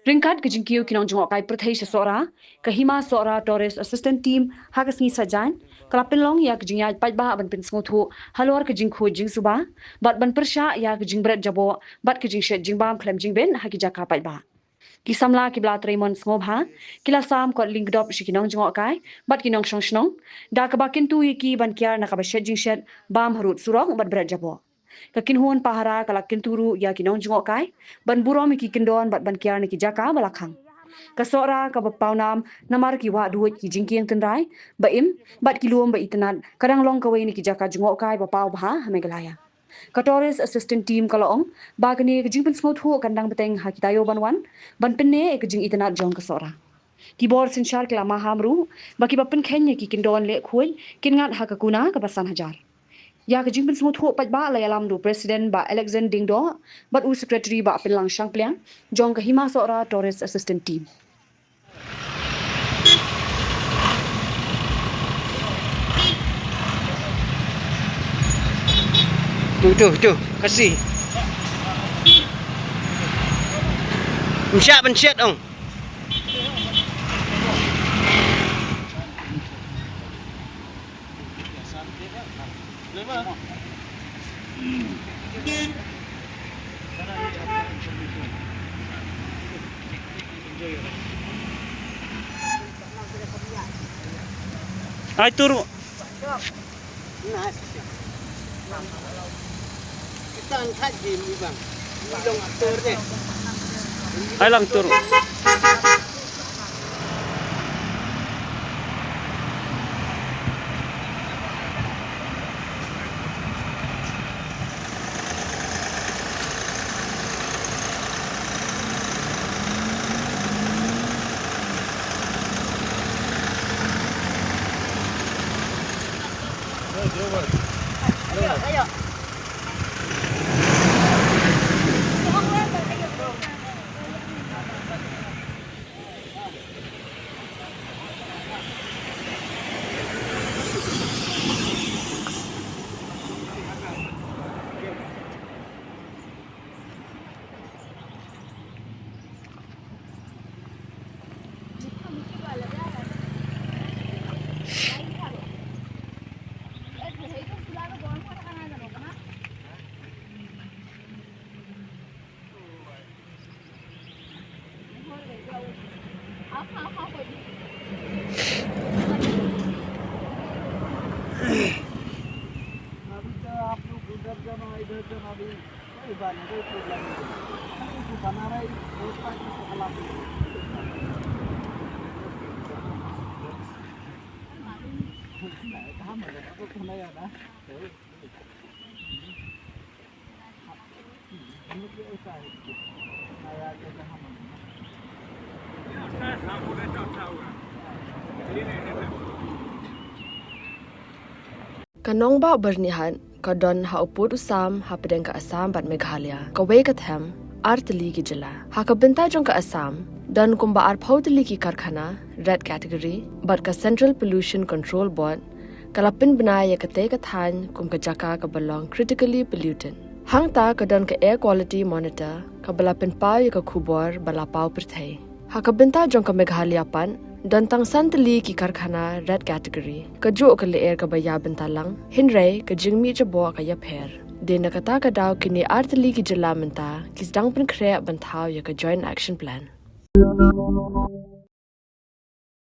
Ringkat kejingkiu kinong jungok kai perthai se Sohra, kahima Sohra Tourist Assistant Team hagas ni sajan, kalapinlong ya kejingya paidbah ban pin snguthu, halor kejingkhu jingsuba, bat ban persya ya kejing Pynjaboh, bat kejing shet jingbam klem jingben haki jaka paidbah. Kisamla kibla Raymond ngobha, kila sam kot lingdop shikinong jungok kai, bat kinong shnong, da kabakin tu yiki ban kiar nakabashet jingshet, bam harut surong bat Pynjaboh. Kynhun Pahara kalak kinturu ya kinong jungok kai, ban burom iki Kyndon bat ban kiar niki jaka balakhang. Sohra ka bapaunam namar ki wa duit ki jingkieng tenrai, baim bat kilum ba itenat kadang long kawai niki jaka jungok kai bapau bha Meghalaya. Tourist Assistant Team kalong bagani kejingpen sngothu kandang beteng hakitayo banwan ban penne kejing itenat jong Sohra. Khubor sinshar kila mahamru baki ba Pynkhein ki Kyndon le khuj kingat hakakuna ka basan hajar. Ya kejingpen sngothu paidbah la yalam du President ba Alexander Dingdo bat u Secretary ba pinlang shangpliang jong kahima Sohra Tourist Assistant Team. Tuh, kasih. Pencet dong. Ay turu. Kita angkat di bang. Long tur deh. Ay lang turu. Ayo. Kanong ba bernihan kadon ha uput usam ha pedeng ka Assam bat Meghalaya ka we ka them artli ki Jylla ha ka binta jong ka Assam dan kumba ar phautli ki karkhana red category bat ka Central Pollution Control Board kalapin bniah ka te ka than kum ka jaka ka belong critically pollutant hangta kadon ka air quality monitor ka balapin pa ka Khubor balapau perthai ha ka binta jong ka Meghalaya pan dan tang santali ki karkhana red category ka jo ka leer ka baya bentalang hinre ka jingmi Pynjaboh ka ya pher de nakata ka daw kini artli ki Jylla Mynta kis dang pen khre banthaw ya ka joint action plan